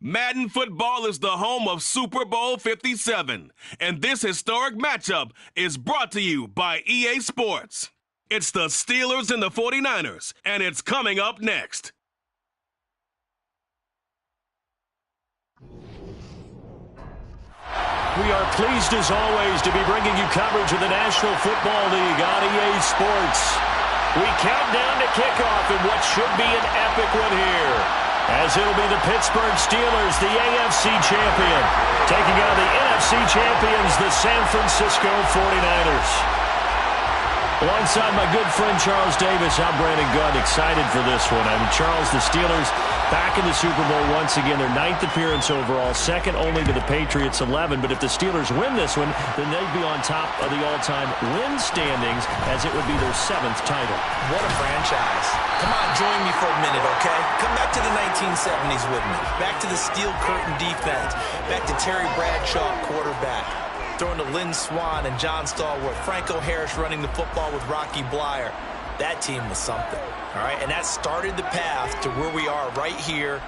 Madden football is the home of Super Bowl 57, and this historic matchup is brought to you by EA Sports. It's the Steelers and the 49ers, and it's coming up next. We are pleased, as always, to be bringing you coverage of the National Football League on EA Sports. We count down to kickoff in what should be an epic one here, as it'll be the Pittsburgh Steelers, the AFC champion, taking on the NFC champions, the San Francisco 49ers. Alongside my good friend Charles Davis, I'm Brandon Gunn, excited for this one. Charles, the Steelers back in the Super Bowl once again. Their 9th appearance overall, second only to the Patriots' 11. But if the Steelers win this one, then they'd be on top of the all-time win standings, as it would be their 7th title. What a franchise. Come on, join me for a minute, okay? Come back to the 1970s with me. Back to the steel curtain defense. Back to Terry Bradshaw, quarterback. Throwing to Lynn Swann and John Stallworth. Franco Harris running the football with Rocky Blyer. That team was something, all right? And that started the path to where we are right here,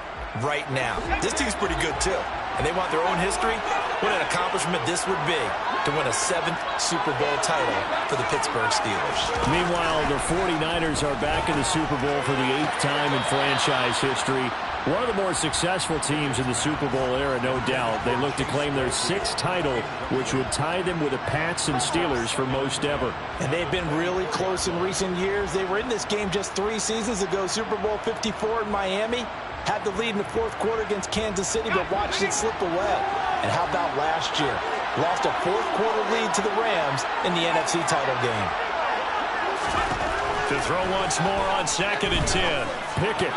right now. This team's pretty good, too. And they want their own history. What an accomplishment this would be to win a 7th Super Bowl title for the Pittsburgh Steelers. Meanwhile, the 49ers are back in the Super Bowl for the 8th time in franchise history. One of the more successful teams in the Super Bowl era, no doubt. They look to claim their 6th title, which would tie them with the Pats and Steelers for most ever. And they've been really close in recent years. They were in this game just 3 seasons ago, Super Bowl 54 in Miami. Had the lead in the 4th quarter against Kansas City, but watched it slip away. And how about last year? Lost a 4th quarter lead to the Rams in the NFC title game. To throw once more on 2nd and 10. Pickett.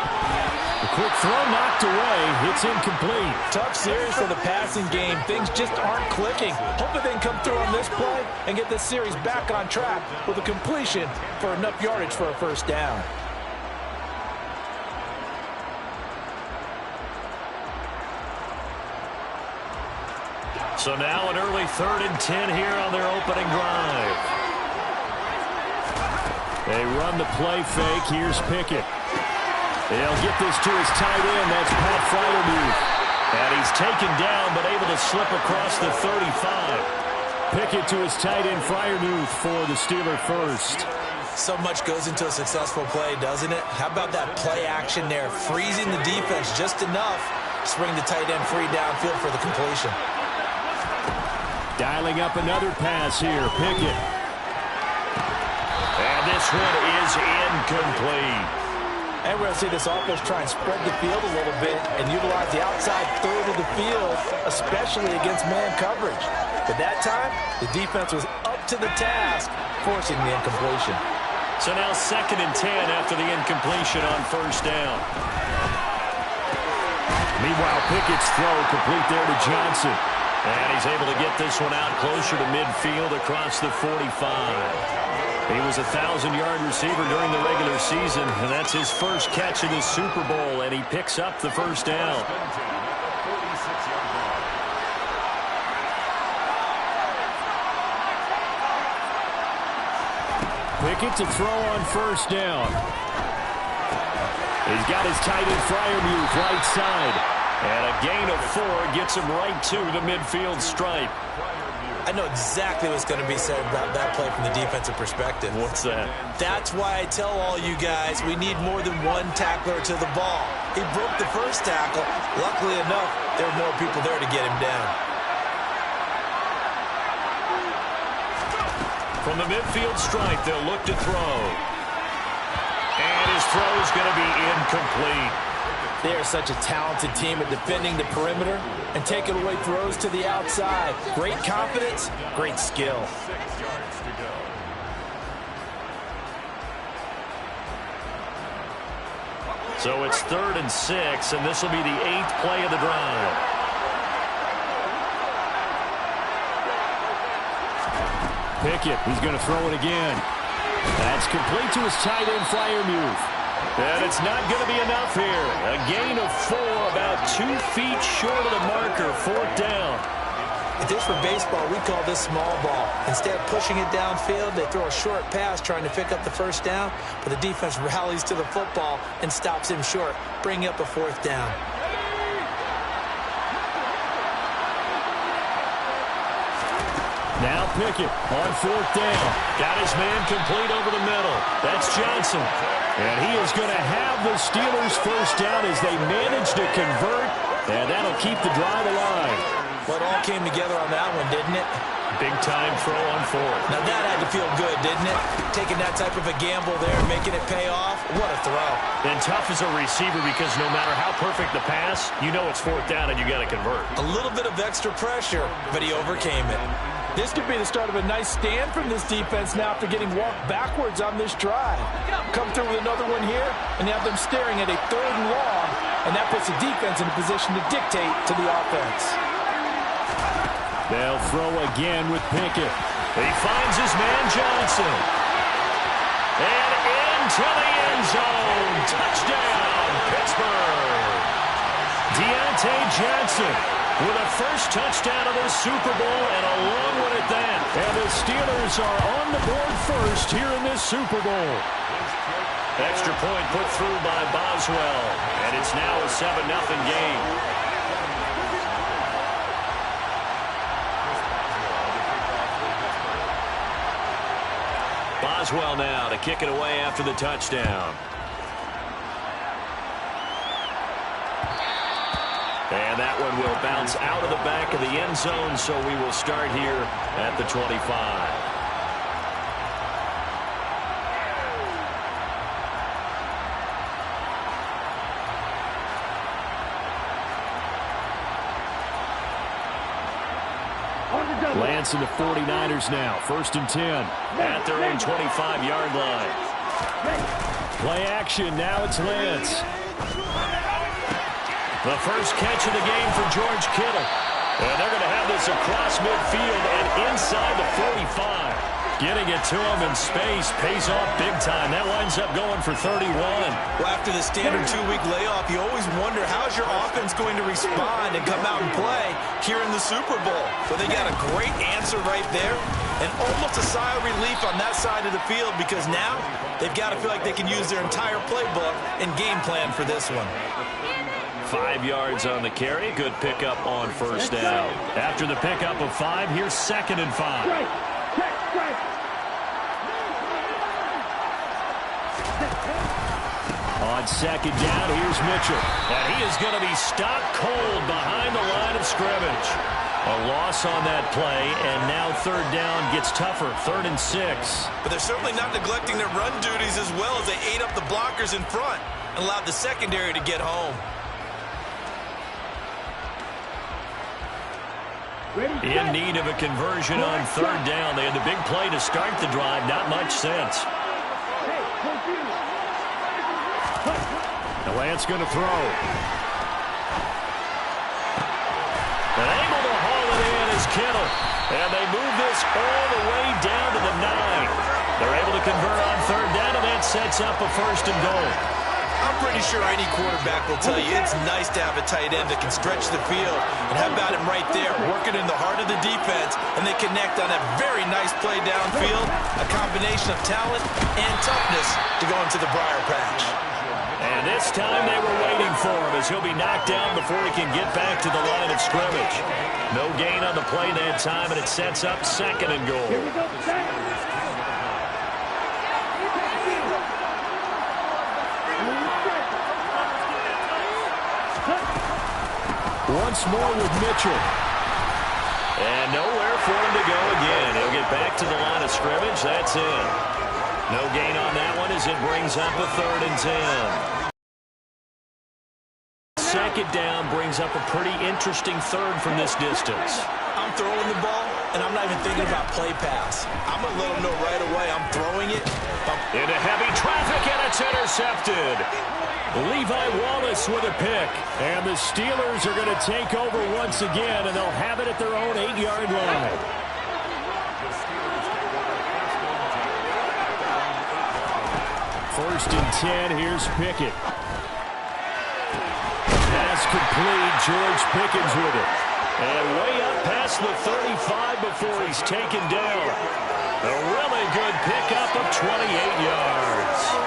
The quick throw knocked away. It's incomplete. Tough series for the passing game. Things just aren't clicking. Hoping they can come through on this play and get this series back on track with a completion for enough yardage for a first down. So now an early 3rd and 10 here on their opening drive. They run the play fake. Here's Pickett. They'll get this to his tight end. That's Pat Freiermuth. And he's taken down, but able to slip across the 35. Pickett to his tight end, Freiermuth, for the Steeler first. So much goes into a successful play, doesn't it? How about that play action there? Freezing the defense just enough to bring the tight end free downfield for the completion. Dialing up another pass here, Pickett. And this one is incomplete. And we're going to see this offense try and spread the field a little bit and utilize the outside 3rd of the field, especially against man coverage. But that time, the defense was up to the task, forcing the incompletion. So now 2nd and 10 after the incompletion on 1st down. Meanwhile, Pickett's throw complete there to Johnson. And he's able to get this one out closer to midfield across the 45. He was a 1,000-yard receiver during the regular season, and that's his first catch in the Super Bowl, and he picks up the first down. Pickett to throw on 1st down. He's got his tight end Freiermuth right side. And a gain of 4 gets him right to the midfield stripe. I know exactly what's going to be said about that play from the defensive perspective. What's that? That's why I tell all you guys we need more than one tackler to the ball. He broke the first tackle. Luckily enough, there were more people there to get him down. From the midfield stripe, they'll look to throw. And his throw is going to be incomplete. They are such a talented team at defending the perimeter and taking away throws to the outside. Great confidence, great skill. So it's 3rd and 6, and this will be the 8th play of the drive. Pickett, he's going to throw it again. That's complete to his tight end, Freiermuth. And it's not going to be enough here. A gain of 4, about 2 feet short of the marker, 4th down. If this were baseball, we call this small ball. Instead of pushing it downfield, they throw a short pass trying to pick up the first down, but the defense rallies to the football and stops him short, bringing up a 4th down. Now Pickett on 4th down. Got his man complete over the middle. That's Johnson. And he is going to have the Steelers first down as they manage to convert. And that'll keep the drive alive. Well, it all came together on that one, didn't it? Big-time throw on 4th. Now that had to feel good, didn't it? Taking that type of a gamble there, making it pay off. What a throw. And tough as a receiver because no matter how perfect the pass, you know it's 4th down and you got to convert. A little bit of extra pressure, but he overcame it. This could be the start of a nice stand from this defense now after getting walked backwards on this drive. Come through with another one here, and you have them staring at a 3rd and long, and that puts the defense in a position to dictate to the offense. They'll throw again with Pickett. He finds his man Johnson. And into the end zone. Touchdown, Pittsburgh. Deontay Johnson with a first touchdown of the Super Bowl, and a long one at that. And the Steelers are on the board first here in this Super Bowl. Extra point put through by Boswell, and it's now a 7-0 game. Boswell now to kick it away after the touchdown. And that one will bounce out of the back of the end zone, so we will start here at the 25. Lance and the 49ers now, 1st and 10 at their own 25-yard line. Play action, now it's Lance. The first catch of the game for George Kittle. And they're going to have this across midfield and inside the 45. Getting it to him in space pays off big time. That winds up going for 31. Well, after the standard 2-week layoff, you always wonder how's your offense going to respond and come out and play here in the Super Bowl. Well, they got a great answer right there and almost a sigh of relief on that side of the field because now they've got to feel like they can use their entire playbook and game plan for this one. 5 yards on the carry. Good pickup on 1st down. After the pickup of 5, here's 2nd and 5. On 2nd down, here's Mitchell. And he is going to be stopped cold behind the line of scrimmage. A loss on that play, and now 3rd down gets tougher, 3rd and 6. But they're certainly not neglecting their run duties as well as they ate up the blockers in front and allowed the secondary to get home. In need of a conversion on 3rd down. They had the big play to start the drive. Not much sense. The Lance going to throw. And able to haul it in is Kittle. And they move this all the way down to the 9. They're able to convert on 3rd down, and that sets up a 1st and goal. I'm pretty sure any quarterback will tell you it's nice to have a tight end that can stretch the field. And how about him right there, working in the heart of the defense, and they connect on a very nice play downfield, a combination of talent and toughness to go into the briar patch. And this time they were waiting for him as he'll be knocked down before he can get back to the line of scrimmage. No gain on the play that time, and it sets up 2nd and goal. Once more with Mitchell. And nowhere for him to go again. He'll get back to the line of scrimmage. That's in. No gain on that one as it brings up a 3rd and 10. 2nd down brings up a pretty interesting 3rd from this distance. I'm throwing the ball, and I'm not even thinking about play pass. I'm going to let them know right away I'm throwing it. Into heavy traffic, and it's intercepted. Levi Wallace with a pick. And the Steelers are going to take over once again, and they'll have it at their own 8-yard line. First and 10, here's Pickett. Pass complete, George Pickens with it. And way up past the 35 before he's taken down. A really good pickup of 28 yards.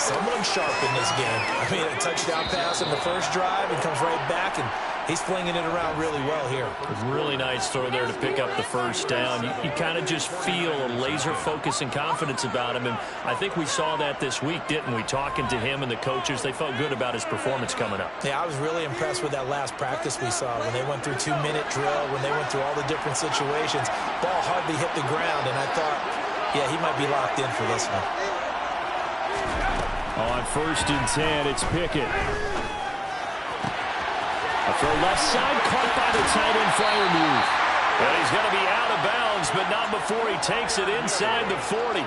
someone sharp in this game. I mean, a touchdown pass in the first drive and comes right back, and he's flinging it around really well here. Really nice throw there to pick up the first down. You kind of just feel a laser focus and confidence about him, and I think we saw that this week, didn't we? Talking to him and the coaches, they felt good about his performance coming up. Yeah, I was really impressed with that last practice we saw when they went through 2-minute drill, when they went through all the different situations. Ball hardly hit the ground, and I thought, yeah, he might be locked in for this one. On 1st and 10, it's Pickett. A throw left side, caught by the tight end Freiermuth. And he's going to be out of bounds, but not before he takes it inside the 40.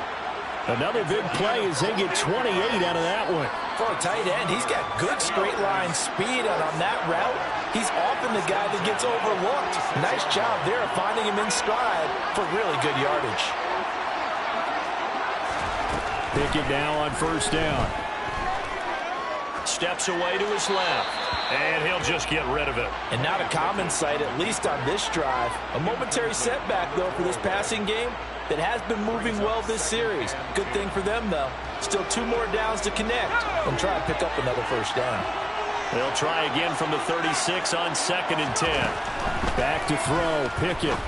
Another big play as they get 28 out of that one. For a tight end, he's got good straight line speed, and on that route, he's often the guy that gets overlooked. Nice job there of finding him in stride for really good yardage. Pickett now on 1st down. Steps away to his left. And he'll just get rid of it. And not a common sight, at least on this drive. A momentary setback, though, for this passing game that has been moving well this series. Good thing for them, though. Still 2 more downs to connect and try to pick up another first down. They'll try again from the 36 on 2nd and 10. Back to throw, Pickett.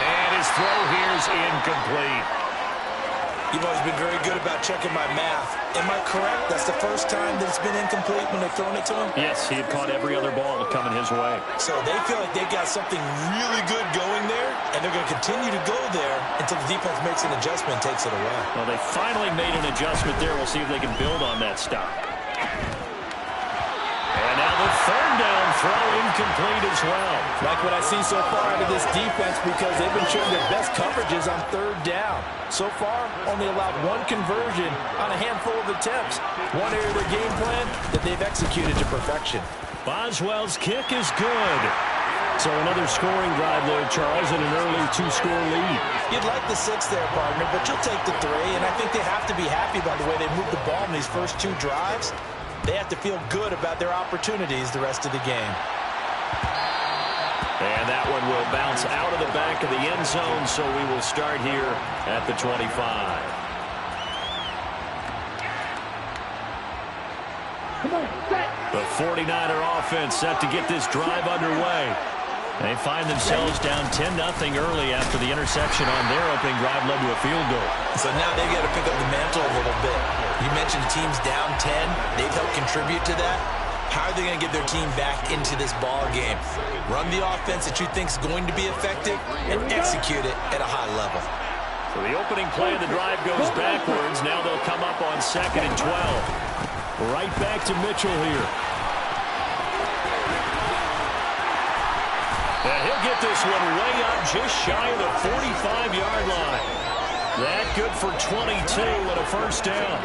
And his throw here is incomplete. You've always been very good about checking my math. Am I correct? That's the first time that it's been incomplete when they've thrown it to him? Yes, he had caught every other ball coming his way. So they feel like they've got something really good going there, and they're going to continue to go there until the defense makes an adjustment and takes it away. Well, they finally made an adjustment there. We'll see if they can build on that stop. And now the 3rd down throw incomplete as well. Like what I've seen so far out of this defense, because they've been showing their best coverages on 3rd down. So far, only allowed 1 conversion on a handful of attempts. One area of their game plan that they've executed to perfection. Boswell's kick is good. So another scoring drive there, Charles, and an early 2-score lead. You'd like the 6 there, partner, but you'll take the 3, and I think they have to be happy by the way they moved the ball in these first 2 drives. They have to feel good about their opportunities the rest of the game. And that one will bounce out of the back of the end zone, so we will start here at the 25. The 49er offense set to get this drive underway. They find themselves down 10-0 early after the interception on their opening drive led to a field goal. So now they've got to pick up the mantle a little bit. You mentioned the team's down 10. They've helped contribute to that. How are they going to get their team back into this ball game? Run the offense that you think is going to be effective and execute it at a high level. So the opening play of the drive goes backwards. Now they'll come up on 2nd and 12. Right back to Mitchell here. And he'll get this one way up just shy of the 45-yard line. That good for 22 and a first down.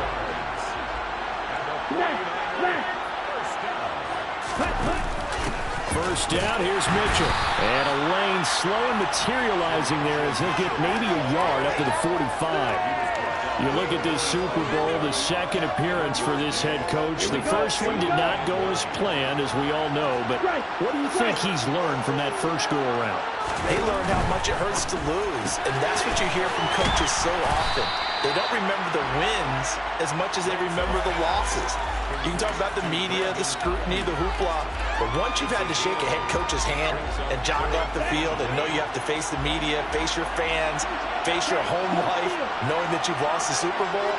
First down, here's Mitchell. And a lane slowly materializing there as he'll get maybe a yard up to the 45. You look at this Super Bowl, the 2nd appearance for this head coach. The first one did not go as planned, as we all know. But what do you think he's learned from that first go-around? They learned how much it hurts to lose, and that's what you hear from coaches so often. They don't remember the wins as much as they remember the losses. You can talk about the media, the scrutiny, the hoopla, but once you've had to shake a head coach's hand and jog off the field and know you have to face the media, face your fans, face your home life, knowing that you've lost the Super Bowl,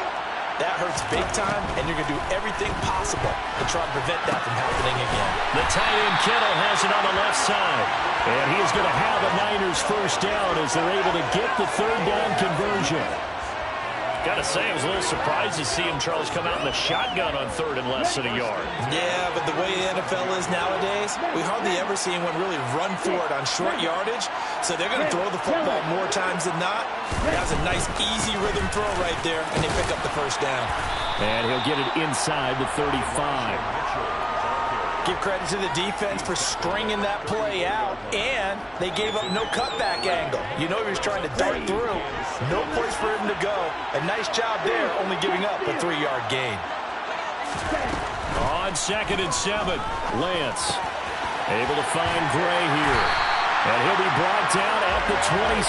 that hurts big time, and you're going to do everything possible to try to prevent that from happening again. The tight end Kittle has it on the left side, and he is going to have a Niners first down as they're able to get the 3rd down conversion. Got to say, I was a little surprised to see him, Charles, come out in the shotgun on 3rd and less than a yard. Yeah, but the way the NFL is nowadays, we hardly ever see anyone really run for it on short yardage. So they're going to throw the football more times than not. That was a nice, easy rhythm throw right there, and they pick up the first down. And he'll get it inside the 35. Give credit to the defense for stringing that play out, and they gave up no cutback angle. You know he was trying to dart through. No place for him to go. A nice job there, only giving up a 3-yard gain. On 2nd and 7, Lance able to find Gray here. And he'll be brought down at the 27.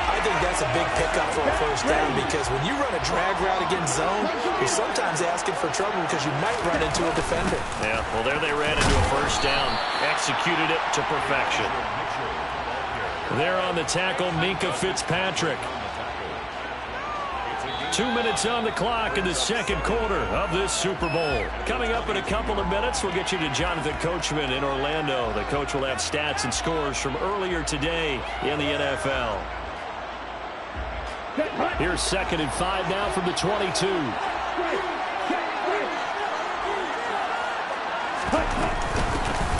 I think that's a big pickup for a first down because when you run a drag route against zone, you're sometimes asking for trouble because you might run into a defender. Yeah, well, there they ran into a first down. Executed it to perfection. There on the tackle, Minkah Fitzpatrick. 2 minutes on the clock in the second quarter of this Super Bowl. Coming up in a couple of minutes, we'll get you to Jonathan Coachman in Orlando. The coach will have stats and scores from earlier today in the NFL. Here's 2nd and 5 now from the 22.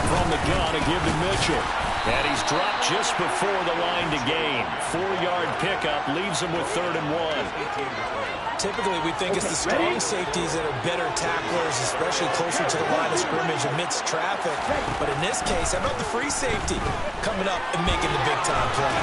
From the gun, a give to Mitchell. And he's dropped just before the line to gain. 4-yard pickup leaves him with 3rd and 1. Typically, we think it's the strong safeties that are better tacklers, especially closer to the line of scrimmage amidst traffic. But in this case, how about the free safety coming up and making the big-time play?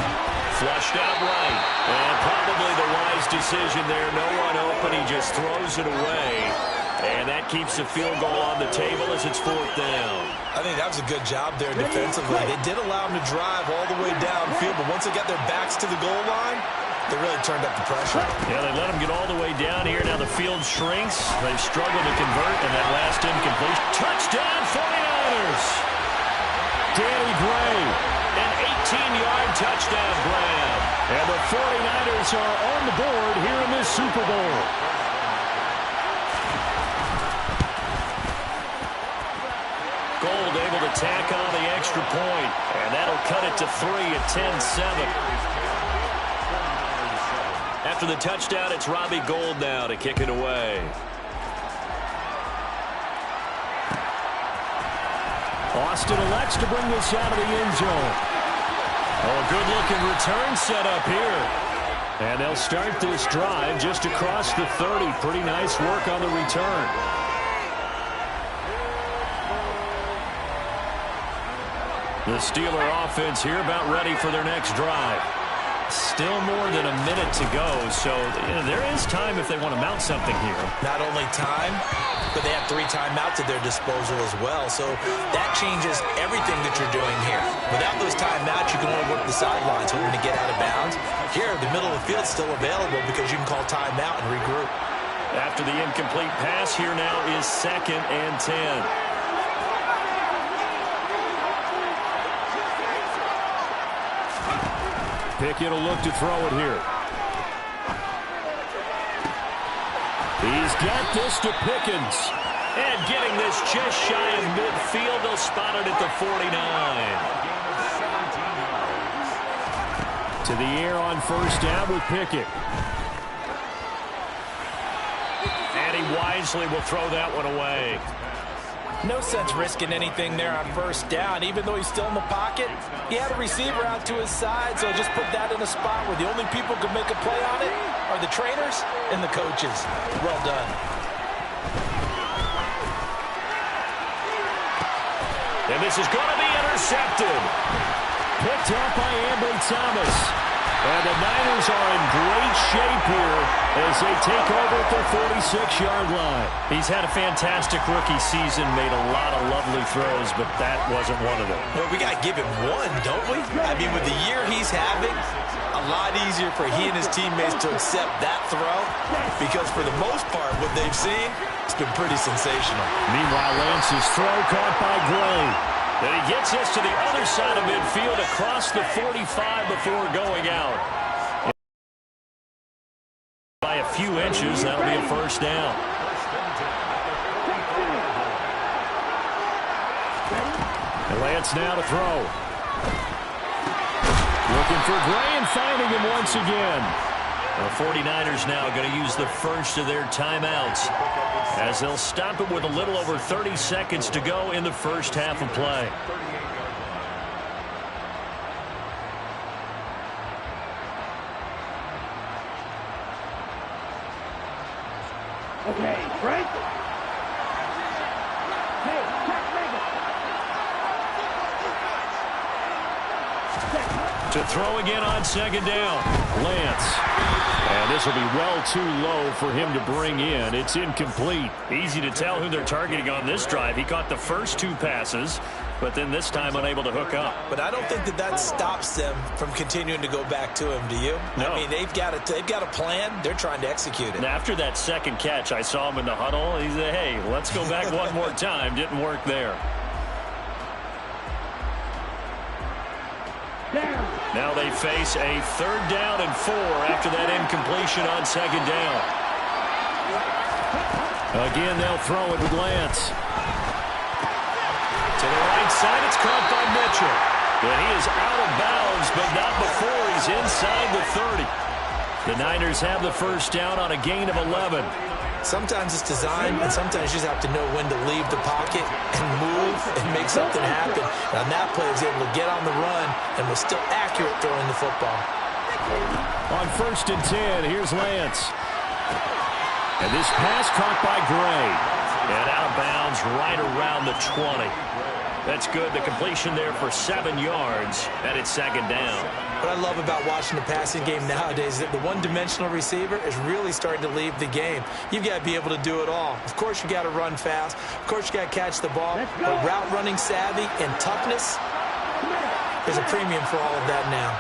Flushed out right. And probably the wise decision there. No one open. He just throws it away. And that keeps the field goal on the table as it's 4th down. I think that was a good job there defensively. They did allow them to drive all the way downfield, but once they got their backs to the goal line, they really turned up the pressure. Yeah, they let them get all the way down here. Now the field shrinks. They've struggled to convert, and that last incompletion. Touchdown, 49ers! Danny Gray, an 18-yard touchdown grab. And the 49ers are on the board here in this Super Bowl. Gold able to tack on the extra point, and that'll cut it to 3 at 10-7. After the touchdown, it's Robbie Gould now to kick it away. Austin elects to bring this out of the end zone. Oh, good-looking return set up here. And they'll start this drive just across the 30. Pretty nice work on the return. The Steeler offense here about ready for their next drive. Still more than a minute to go, so there is time if they want to mount something here. Not only time, but they have 3 timeouts at their disposal as well, so that changes everything that you're doing here. Without those timeouts, you can only work the sidelines, hoping to get out of bounds. Here, the middle of the field's still available because you can call timeout and regroup. After the incomplete pass, here now is 2nd and 10. Pickett will look to throw it here. He's got this to Pickens. And getting this just shy of midfield, they'll spot it at the 49. To the air on 1st down with Pickett. And he wisely will throw that one away. No sense risking anything there on 1st down. Even though he's still in the pocket, he had a receiver out to his side, so just put that in a spot where the only people who can make a play on it are the trainers and the coaches. Well done. And this is going to be intercepted. Picked up by Ambry Thomas. And the Niners are in great shape here as they take over at the 46-yard line. He's had a fantastic rookie season, made a lot of lovely throws, but that wasn't one of them. Well, we got to give him one, don't we? I mean, with the year he's having, a lot easier for he and his teammates to accept that throw because for the most part, what they've seen, it's been pretty sensational. Meanwhile, Lance's throw caught by Gray. And he gets us to the other side of midfield across the 45 before going out. By a few inches, that'll be a 1st down. And Lance now to throw. Looking for Gray and finding him once again. The 49ers now going to use the first of their timeouts as they'll stop it with a little over 30 seconds to go in the first half of play. Okay, Frank. Hey, to throw again on 2nd down. Lance And this will be well too low for him to bring in. It's incomplete. Easy to tell who they're targeting on this drive. He caught the first 2 passes, but then this time unable to hook up. But I don't think that stops them from continuing to go back to him, do you? No. I mean, they've got a plan. They're trying to execute it. And after that second catch, I saw him in the huddle. He said, hey, let's go back one more time. Didn't work there. Now they face a 3rd down and 4 after that incompletion on 2nd down. Again, they'll throw it with Lance. To the right side, it's caught by Mitchell. But he is out of bounds, but not before he's inside the 30. The Niners have the first down on a gain of 11. Sometimes it's design, and sometimes you just have to know when to leave the pocket and move and make something happen. And on that play, he was able to get on the run and was still accurate throwing the football. On 1st and 10, here's Lance. And this pass caught by Gray. And out of bounds right around the 20. That's good. The completion there for 7 yards, and it's 2nd down. What I love about watching the passing game nowadays is that the one-dimensional receiver is really starting to leave the game. You've got to be able to do it all. Of course, you got to run fast. Of course, you got to catch the ball. But route running savvy and toughness, there's a premium for all of that now.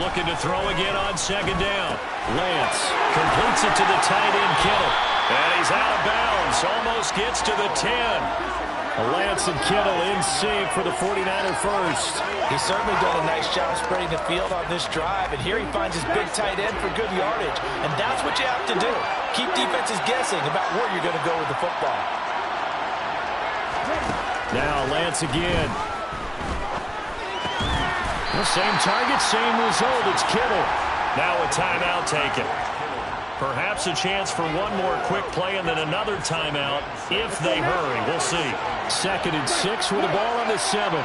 Looking to throw again on 2nd down. Lance completes it to the tight end, Kittle. And he's out of bounds. Almost gets to the 10. Lance and Kittle in sync for the 49er first. He's certainly done a nice job spreading the field on this drive, and here he finds his big tight end for good yardage. And that's what you have to do. Keep defenses guessing about where you're going to go with the football. Now Lance again. The same target, same result. It's Kittle. Now a timeout taken. Perhaps a chance for one more quick play and then another timeout if they hurry. We'll see. 2nd and 6 with the ball on the 7.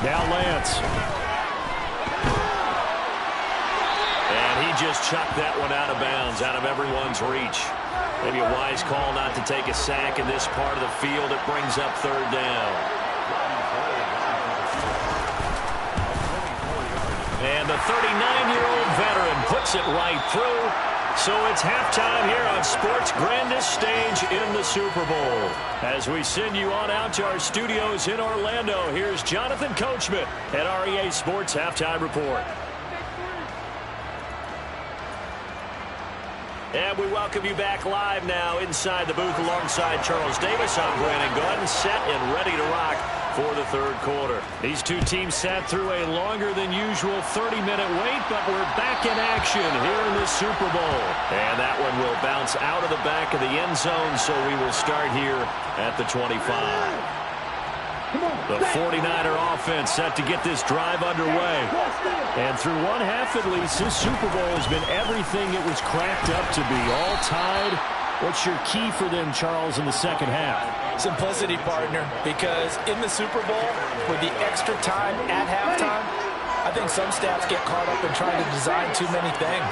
Now Lance. And he just chucked that one out of bounds, out of everyone's reach. Maybe a wise call not to take a sack in this part of the field. It brings up 3rd down. And the 39-year-old veteran puts it right through. So it's halftime here on sports' grandest stage in the Super Bowl. As we send you on out to our studios in Orlando, here's Jonathan Coachman at our EA Sports Halftime Report. And we welcome you back live now inside the booth alongside Charles Davis. I'm Brandon Gunn, set and ready to rock for the 3rd quarter. These two teams sat through a longer than usual 30-minute wait, but we're back in action here in the Super Bowl. And that one will bounce out of the back of the end zone, so we will start here at the 25. The 49er offense set to get this drive underway. And through one half at least, this Super Bowl has been everything it was cracked up to be. All tied. What's your key for them, Charles, in the 2nd half? Simplicity, partner, because in the Super Bowl, with the extra time at halftime, I think some staffs get caught up in trying to design too many things.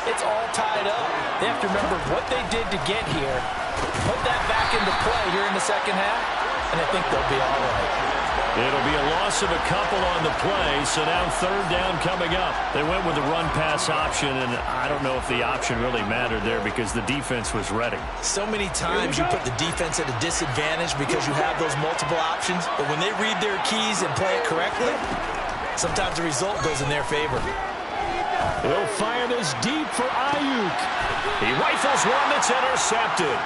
It's all tied up. They have to remember what they did to get here, put that back into play here in the 2nd half, and I think they'll be all right. It'll be a loss of a couple on the play, so now 3rd down coming up. They went with the run-pass option, and I don't know if the option really mattered there because the defense was ready. So many times you put the defense at a disadvantage because you have those multiple options, but when they read their keys and play it correctly, sometimes the result goes in their favor. He'll fire this deep for Ayuk. He rifles one that's intercepted.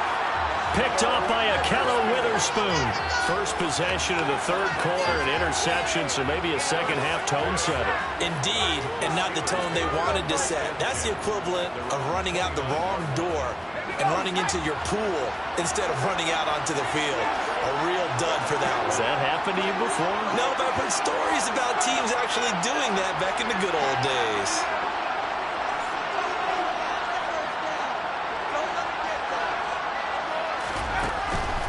Picked off by Akello Witherspoon. First possession of the 3rd quarter, an interception, so maybe a 2nd half tone setter. Indeed, and not the tone they wanted to set. That's the equivalent of running out the wrong door and running into your pool instead of running out onto the field. A real dud for that one. Has that happened to you before? No, but I've heard stories about teams actually doing that back in the good old days.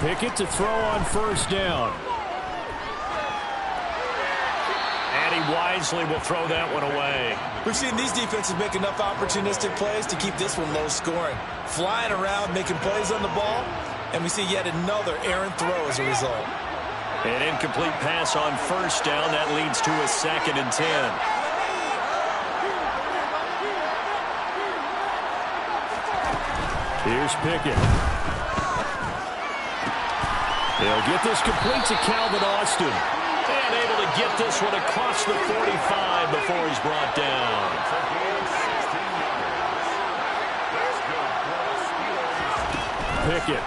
Pickett to throw on 1st down. And he wisely will throw that one away. We've seen these defenses make enough opportunistic plays to keep this one low scoring. Flying around, making plays on the ball, and we see yet another errant throw as a result. An incomplete pass on 1st down. That leads to a 2nd and 10. Here's Pickett. They'll get this complete to Calvin Austin. And able to get this one across the 45 before he's brought down. Pickett.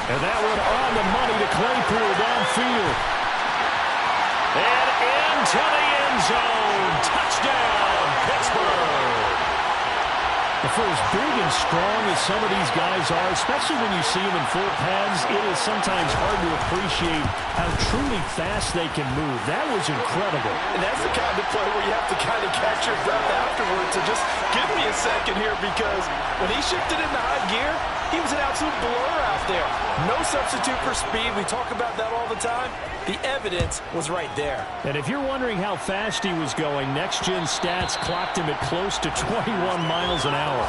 And that one on the money to Claypool downfield. And into the end zone. Touchdown, Pittsburgh. For as big and strong as some of these guys are, especially when you see them in full pads, it is sometimes hard to appreciate how truly fast they can move. That was incredible. And that's the kind of play where you have to kind of catch your breath afterwards. So just give me a second here, because when he shifted into high gear, he was an absolute blur out there. No substitute for speed. We talk about that all the time. The evidence was right there. And if you're wondering how fast he was going, next-gen stats clocked him at close to 21 miles an hour.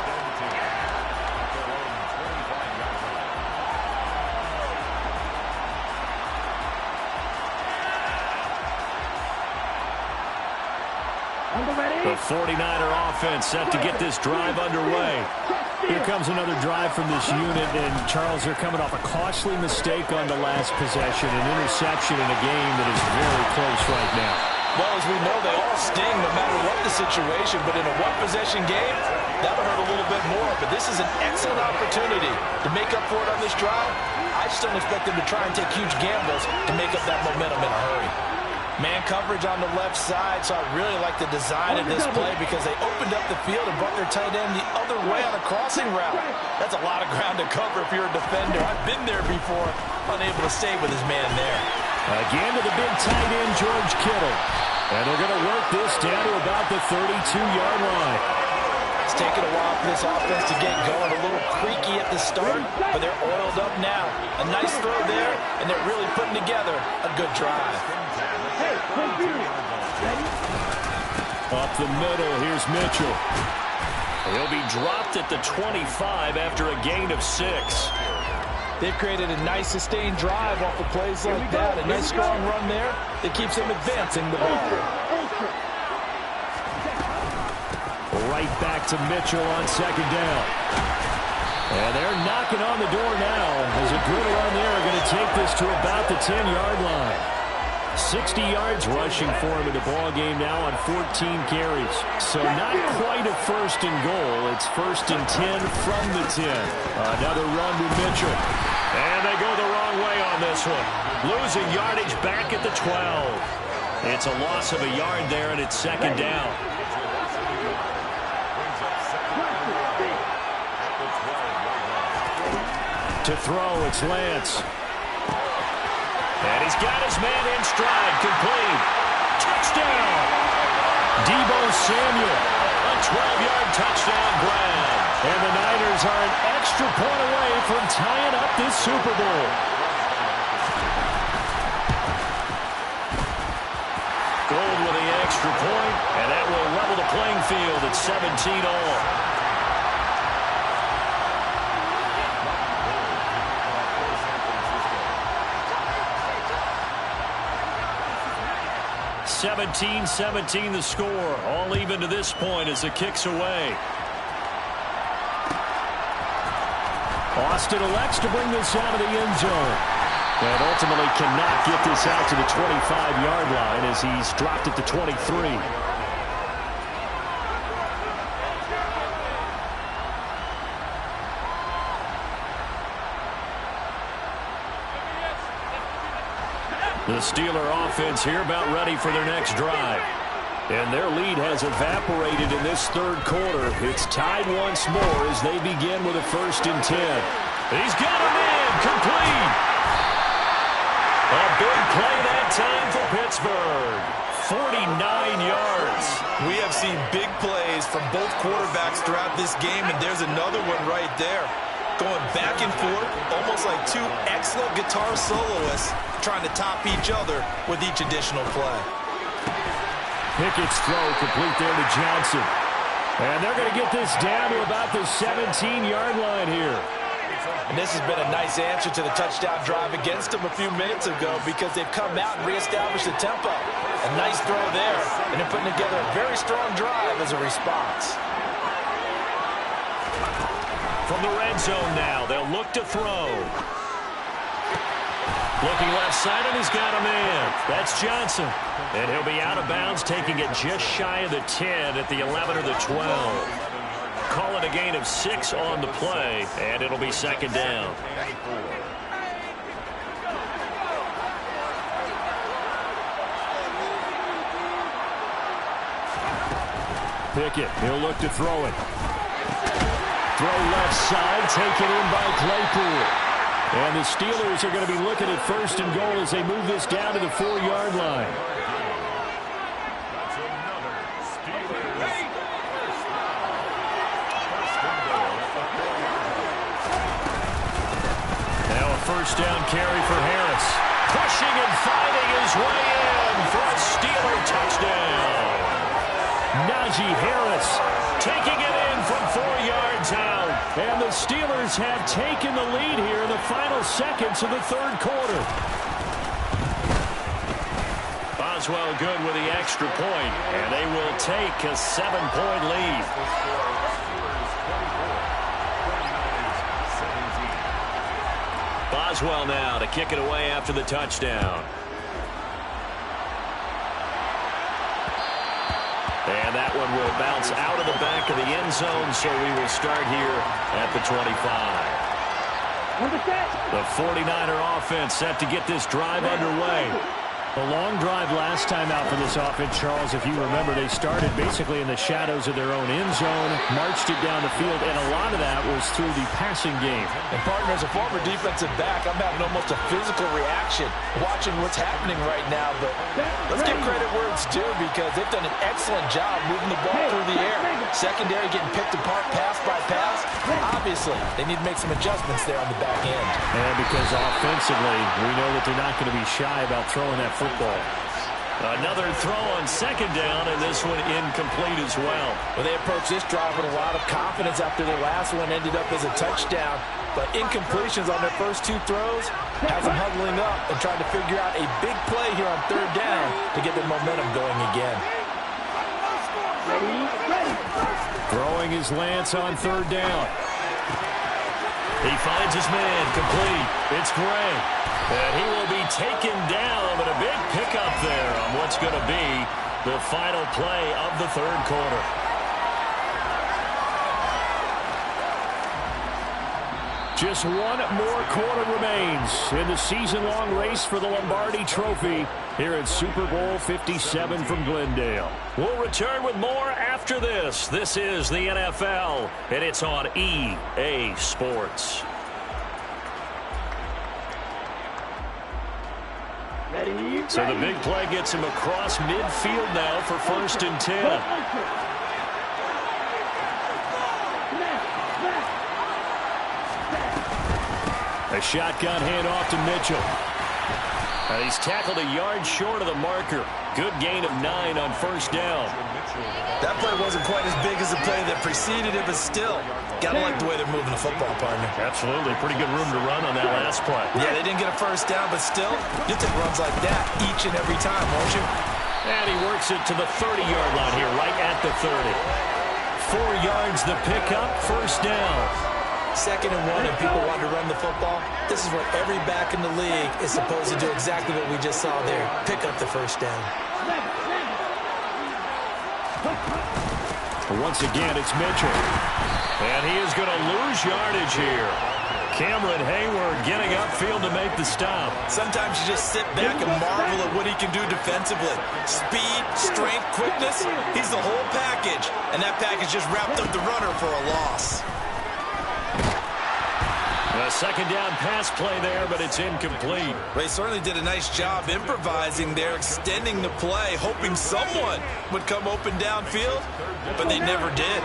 The 49er offense set to get this drive underway. Here comes another drive from this unit, and Charles, they're coming off a costly mistake on the last possession, an interception in a game that is very close right now. Well, as we know, they all sting no matter what the situation, but in a one-possession game, that'll hurt a little bit more. But this is an excellent opportunity to make up for it on this drive. I just don't expect them to try and take huge gambles to make up that momentum in a hurry. Man coverage on the left side, so I really like the design of this play because they opened up the field and brought their tight end the other way on a crossing route. That's a lot of ground to cover if you're a defender. I've been there before, unable to stay with his man there. Again to the big tight end, George Kittle. And they're going to work this down to about the 32-yard line. It's taken a while for this offense to get going. A little creaky at the start, but they're oiled up now. A nice throw there, and they're really putting together a good drive. Up the middle, here's Mitchell. He'll be dropped at the 25 after a gain of 6. They've created a nice sustained drive off of plays like that. A nice strong run there that keeps them advancing the ball. Right back to Mitchell on second down. And they're knocking on the door now as a good run there are going to take this to about the 10-yard line. 60 yards rushing for him in the ball game now on 14 carries. So not quite a first and goal. It's first and 10 from the 10. Another run to Mitchell. And they go the wrong way on this one. Losing yardage back at the 12. It's a loss of a yard there, and it's second down. To throw, it's Lance. And he's got his man in stride, complete. Touchdown! Deebo Samuel, a 12-yard touchdown grab. And the Niners are an extra point away from tying up this Super Bowl. Gold with the extra point, and that will level the playing field at 17 all. 17-17 the score. All even to this point as the kick's away. Austin elects to bring this out of the end zone. And ultimately cannot get this out to the 25-yard line as he's dropped it to 23. The Steeler offense here about ready for their next drive. And their lead has evaporated in this third quarter. It's tied once more as they begin with a 1st and 10. He's got him in, complete. A big play that time for Pittsburgh. 49 yards. We have seen big plays from both quarterbacks throughout this game, and there's another one right there. Going back and forth, almost like two excellent guitar soloists trying to top each other with each additional play. Pickett's throw complete there to Johnson. And they're going to get this down to about the 17-yard line here. And this has been a nice answer to the touchdown drive against them a few minutes ago because they've come out and reestablished the tempo. A nice throw there, and they're putting together a very strong drive as a response. From the red zone now, they'll look to throw. Looking left side, and he's got a man. That's Johnson. And he'll be out of bounds, taking it just shy of the 10 at the 11 or the 12. Call it a gain of 6 on the play, and it'll be second down. Pickett, he'll look to throw it. Throw left side, taken in by Claypool. And the Steelers are going to be looking at first and goal as they move this down to the 4-yard line. Now a first down carry for Harris. Pushing and fighting his way in for a Steeler touchdown. Najee Harris taking it in from 4 yards out. And the Steelers have taken the lead here in the final seconds of the third quarter. Boswell good with the extra point, and they will take a 7-point lead. Boswell now to kick it away after the touchdown. And that one will bounce out of the back of the end zone, so we will start here at the 25. The 49er offense set to get this drive underway. A long drive last time out for this offense, Charles. If you remember, they started basically in the shadows of their own end zone, marched it down the field, and a lot of that was through the passing game. And, partner, as a former defensive back, I'm having almost a physical reaction watching what's happening right now. But let's give credit where it's due, because they've done an excellent job moving the ball through the air. Secondary getting picked apart pass by pass. Obviously, they need to make some adjustments there on the back end. And because offensively, we know that they're not going to be shy about throwing that football. Another throw on second down, and this one incomplete as well. Well, they approached this drive with a lot of confidence after their last one ended up as a touchdown. But incompletions on their first 2 throws has them huddling up and trying to figure out a big play here on third down to get their momentum going again. Throwing his Lance on third down. He finds his man, complete. It's Gray. And he will be taken down, but a big pickup there on what's going to be the final play of the third quarter. Just one more quarter remains in the season-long race for the Lombardi Trophy here at Super Bowl 57 from Glendale. We'll return with more after this. This is the NFL, and it's on EA Sports. So the big play gets him across midfield now for 1st and 10. A shotgun handoff to Mitchell. He's tackled a yard short of the marker. Good gain of 9 on first down. That play wasn't quite as big as the play that preceded it, but still, gotta like the way they're moving the football, partner. Absolutely. Pretty good room to run on that last play. Yeah, they didn't get a first down, but still, you'll take runs like that each and every time, won't you? And he works it to the 30-yard line here, right at the 30. 4 yards the pickup, first down. 2nd and 1, and people want to run the football. This is what every back in the league is supposed to do, exactly what we just saw there. Pick up the first down. Once again, it's Mitchell. And he is going to lose yardage here. Cameron Hayward getting upfield to make the stop. Sometimes you just sit back and marvel at what he can do defensively. Speed, strength, quickness, he's the whole package. And that package just wrapped up the runner for a loss. A second down pass play there, but it's incomplete. They certainly did a nice job improvising there, extending the play, hoping someone would come open downfield, but they never did.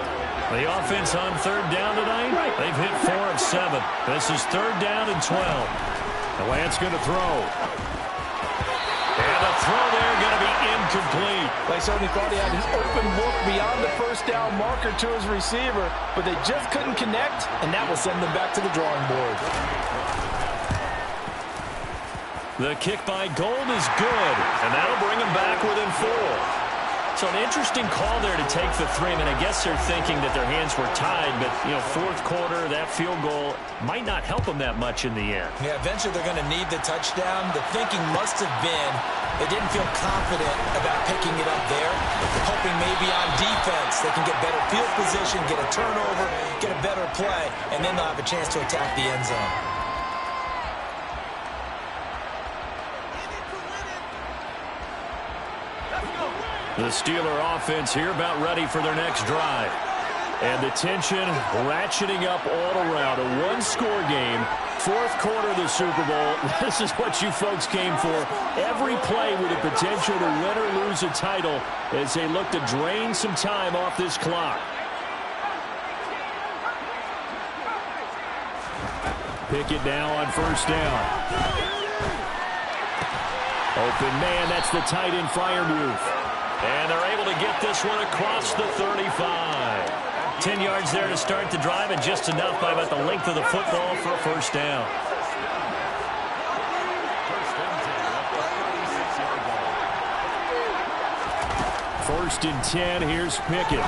The offense on third down tonight, they've hit 4 of 7. This is 3rd down and 12. The Lance going to throw. And the throw there going to be incomplete. They certainly thought he had his open look beyond the first down marker to his receiver, but they just couldn't connect, and that will send them back to the drawing board. The kick by Gold is good, and that'll bring them back within 4. So an interesting call there to take the 3. I mean, I guess they're thinking that their hands were tied, but, you know, fourth quarter, that field goal might not help them that much in the end. Yeah, eventually they're going to need the touchdown. The thinking must have been they didn't feel confident about picking it up there, hoping maybe on defense they can get better field position, get a turnover, get a better play, and then they'll have a chance to attack the end zone. The Steeler offense here about ready for their next drive. And the tension ratcheting up all around. A one-score game, fourth quarter of the Super Bowl. This is what you folks came for. Every play with the potential to win or lose a title as they look to drain some time off this clock. Pickett now on first down. Open man, that's the tight end Freiermuth. And they're able to get this one across the 35. 10 yards there to start the drive, and just enough by about the length of the football for a first down. First and 10, here's Pickett.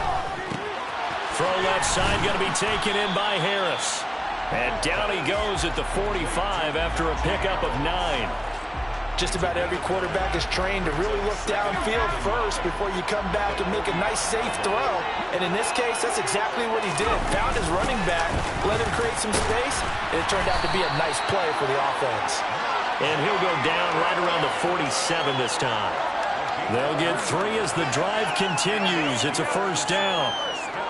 Throw left side, going to be taken in by Harris. And down he goes at the 45 after a pickup of 9. Just about every quarterback is trained to really look downfield first before you come back and make a nice, safe throw. And in this case, that's exactly what he did. Found his running back, let him create some space, and it turned out to be a nice play for the offense. And he'll go down right around the 47 this time. They'll get 3 as the drive continues. It's a first down.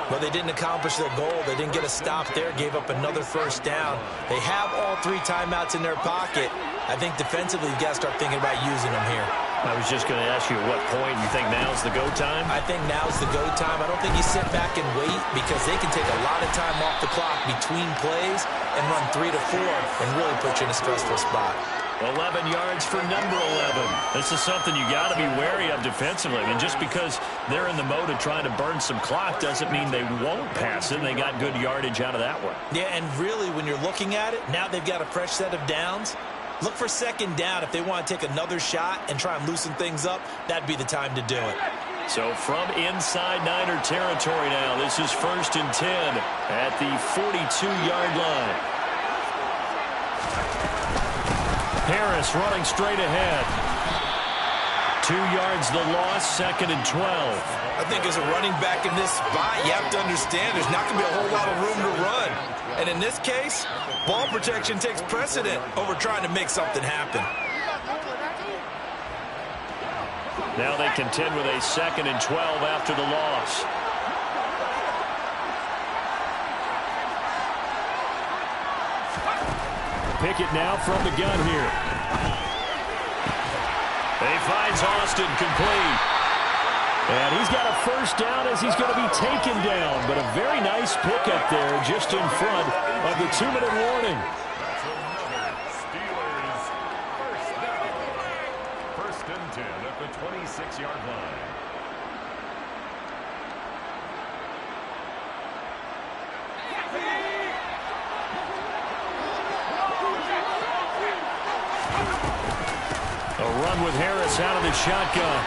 But they didn't accomplish their goal. They didn't get a stop there, gave up another first down. They have all 3 timeouts in their pocket. I think defensively you've got to start thinking about using them here. I was just going to ask you at what point you think now's the go time? I think now's the go time. I don't think you sit back and wait because they can take a lot of time off the clock between plays and run 3 to 4 and really put you in a stressful spot. 11 yards for number 11. This is something you got to be wary of defensively. I mean, just because they're in the mode of trying to burn some clock doesn't mean they won't pass it. They got good yardage out of that one. Yeah, and really, when you're looking at it, now they've got a fresh set of downs. Look for second down. If they want to take another shot and try and loosen things up, that'd be the time to do it. So from inside Niner territory now, this is first and 10 at the 42-yard line. Harris running straight ahead. 2 yards the loss, second and 12. I think as a running back in this spot, you have to understand there's not going to be a whole lot of room to run. And in this case, ball protection takes precedent over trying to make something happen. Now they contend with a second and 12 after the loss. Pickett now from the gun here. He finds Austin complete. And he's got a first down as he's going to be taken down. But a very nice pickup there just in front of the 2-minute warning. Steelers first down. First and 10 at the 26-yard line. A run with Harris out of the shotgun.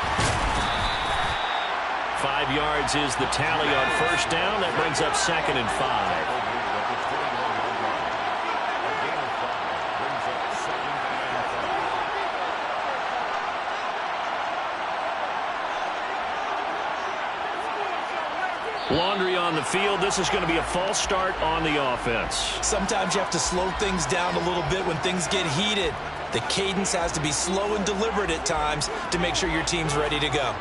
5 yards is the tally on first down. That brings up second and 5. Laundry on the field. This is going to be a false start on the offense. Sometimes you have to slow things down a little bit when things get heated. The cadence has to be slow and deliberate at times to make sure your team's ready to go.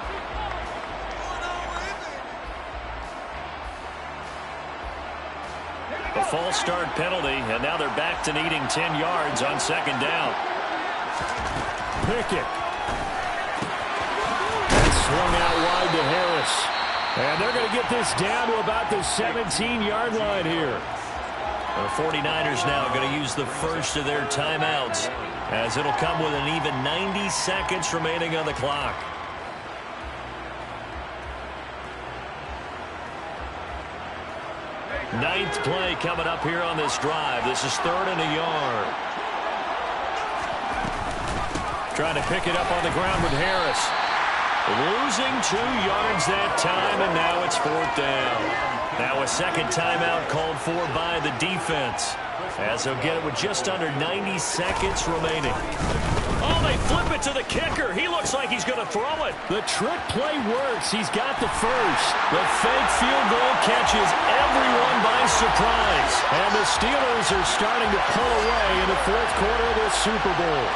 A false start penalty, and now they're back to needing 10 yards on second down. Pickett. That's swung out wide to Harris. And they're going to get this down to about the 17-yard line here. The 49ers now going to use the first of their timeouts, as it'll come with an even 90 seconds remaining on the clock. Ninth play coming up here on this drive. This is 3rd and a yard. Trying to pick it up on the ground with Harris. Losing 2 yards that time, and now it's 4th down. Now a second timeout called for by the defense, as they'll get it with just under 90 seconds remaining. Oh, they flip it to the kicker. He looks like he's going to throw it. The trick play works. He's got the first. The fake field goal catches everyone by surprise. And the Steelers are starting to pull away in the 4th quarter of the Super Bowl.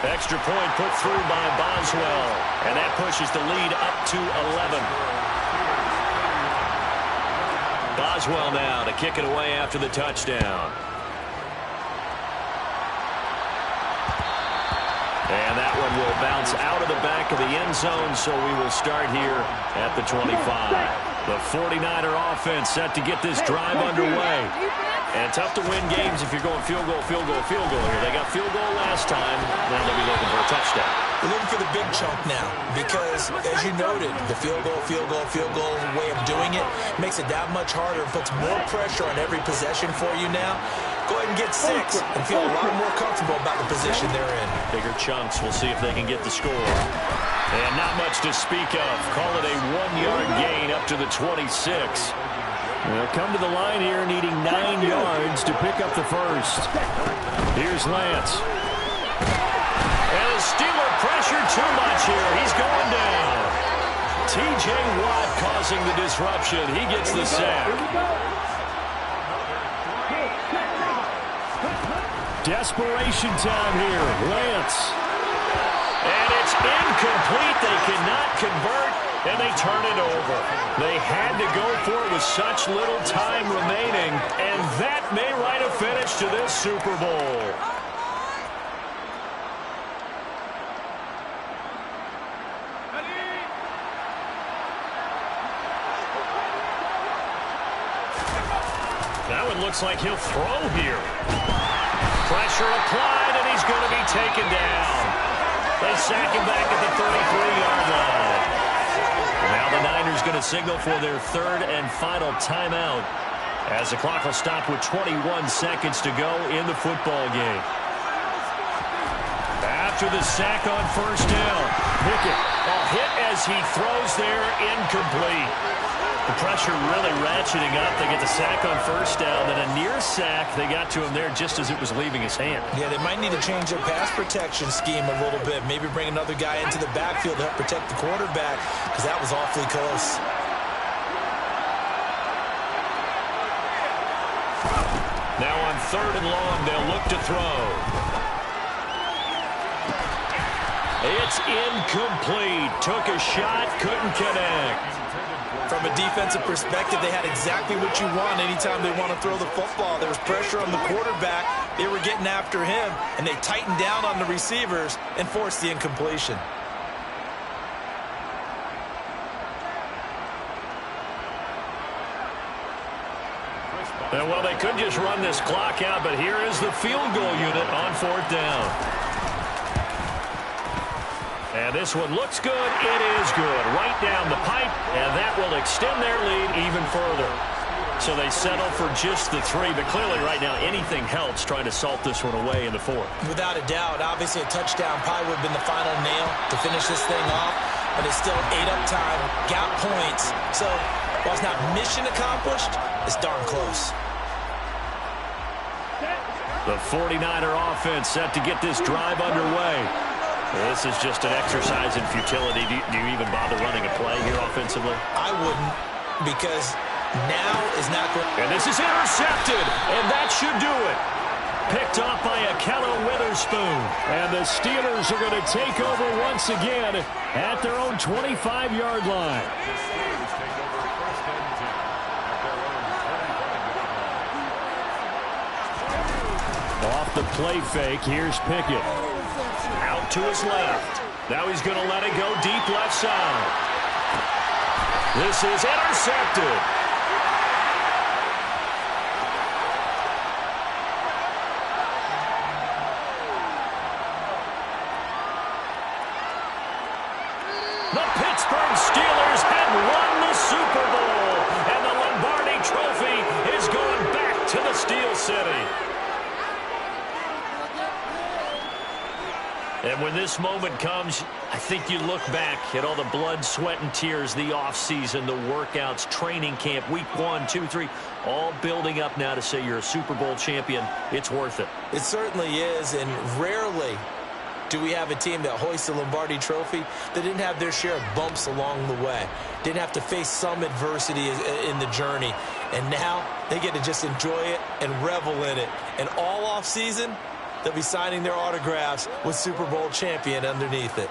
Extra point put through by Boswell, and that pushes the lead up to 11. Boswell now to kick it away after the touchdown. And that one will bounce out of the back of the end zone, so we will start here at the 25. The 49er offense set to get this drive underway. And tough to win games if you're going field goal, field goal, field goal here. They got field goal last time. Now they'll be looking for a touchdown. We're looking for the big chunk now because, as you noted, the field goal way of doing it makes it that much harder and puts more pressure on every possession for you now. Go ahead and get 6 and feel a lot more comfortable about the position they're in. Bigger chunks. We'll see if they can get the score. And not much to speak of. Call it a 1-yard gain up to the 26. They'll come to the line here needing 9 yards to pick up the first. Here's Lance. And the Steeler pressure too much here. He's going down. T.J. Watt causing the disruption. He gets the sack. Desperation time here. Lance. And it's incomplete. They cannot convert, and they turn it over. They had to go for it with such little time remaining, and that may write a finish to this Super Bowl. That one looks like he'll throw here. Pressure applied, and he's going to be taken down. They sack him back at the 33-yard line. Now the Niners going to signal for their 3rd and final timeout as the clock will stop with 21 seconds to go in the football game. After the sack on 1st down, Pickett, a hit as he throws there, incomplete. The pressure really ratcheting up. They get the sack on 1st down, then a near sack. They got to him there just as it was leaving his hand. Yeah, they might need to change their pass protection scheme a little bit. Maybe bring another guy into the backfield to help protect the quarterback, because that was awfully close. Now on 3rd and long, they'll look to throw. It's incomplete. Took a shot, couldn't connect. From a defensive perspective, they had exactly what you want anytime they want to throw the football. There was pressure on the quarterback. They were getting after him, and they tightened down on the receivers and forced the incompletion. And well, they could just run this clock out, but here is the field goal unit on 4th down. And this one looks good. It is good. Right down the pipe, and that will extend their lead even further. So they settle for just the 3, but clearly right now anything helps trying to salt this one away in the 4th. Without a doubt, obviously a touchdown probably would have been the final nail to finish this thing off, but it's still ate up time, got points. So while it's not mission accomplished, it's darn close. The 49er offense set to get this drive underway. This is just an exercise in futility. Do you even bother running a play here offensively? I wouldn't, because now is not going. And this is intercepted, and that should do it. Picked off by Akello Witherspoon. And the Steelers are going to take over once again at their own 25-yard line. Off the play fake, here's Pickett. Out to his left. Now he's going to let it go deep left side. This is intercepted. The Pittsburgh Steelers have won the Super Bowl, and the Lombardi Trophy is going back to the Steel City. And when this moment comes, I think you look back at all the blood, sweat, and tears, the offseason, the workouts, training camp, week 1, 2, 3, all building up now to say you're a Super Bowl champion. It's worth it. It certainly is, and rarely do we have a team that hoists the Lombardi Trophy that didn't have their share of bumps along the way, didn't have to face some adversity in the journey, and now they get to just enjoy it and revel in it. And all offseason, they'll be signing their autographs with Super Bowl champion underneath it.